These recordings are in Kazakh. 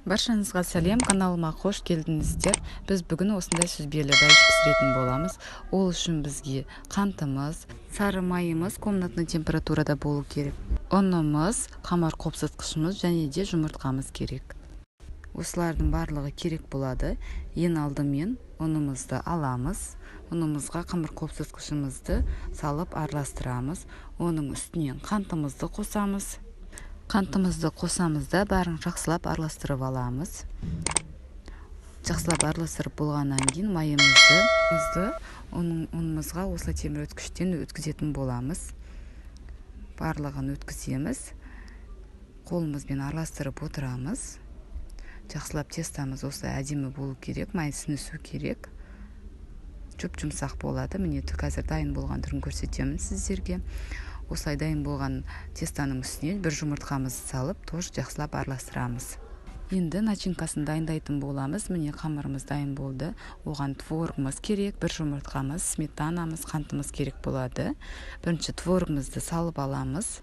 Баршаңызға сәлем, каналыма қош келдіңіздер. Біз бүгін осындай сүзбелі бәліш пісіретін боламыз. Ол үшін бізге қантымыз, сары майымыз комнатный температурада болу керек. Ұнымыз, қамыр қопсытқышымыз және де жұмыртқамыз керек. Осылардың барлығы керек болады. Ең алдымен ұнымызды аламыз. Ұнымызға қамыр қопсытқышымызды салып араластырамыз. Оның үстінен қантымызды қосамыз. Қантымызды қосамызда бәрін жақсылап араластырып аламыз. Жақсылап араластырып болғаннан кейін майымызды ұнымызға осылай темір өткіштен өткізетін боламыз. Барлығын өткіземіз. Қолымызбен араластырып отырамыз. Жақсылап тестамыз осылай әдемі болу керек, май сіңісу керек. Жұмсақ болады. Міне қазір дайын болған түрін көрсетемін сіздерге. Осылай дайын болған тестаның үстіне бір жұмыртқамызды салып, тоже жақсылап араластырамыз. Енді начинкасын дайындайтын боламыз. Міне қамырымыз дайын болды. Оған творогымыз керек, бір жұмыртқамыз, сметанамыз, қантымыз керек болады. Бірінші творогымызды салып аламыз.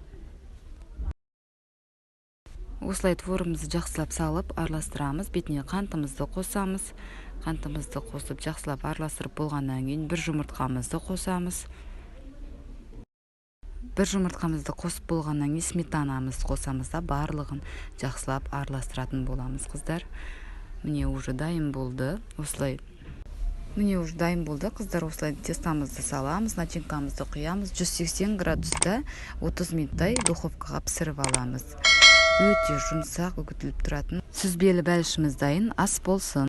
Осылай творогымызды жақсылап салып араластырамыз. Бетіне қантымызды қосамыз. Қантымызды қосып жақсылап араластырып болғаннан кейін бір жұмыртқамызды қосамыз. Бір жұмыртқамызды қосып болғаннан кейін сметанамызды қосамыз да барлығын жақсылап араластыратын боламыз, қыздар. Міне уже дайын болды. Қыздар, осылай тестамызды саламыз, начинкамызды құямыз. 180 градуста 30 минуттай духовкаға пісіріп аламыз. Өте жұмсақ, үгітіліп тұратын сүзбелі бәлішіміз дайын. Ас болсын.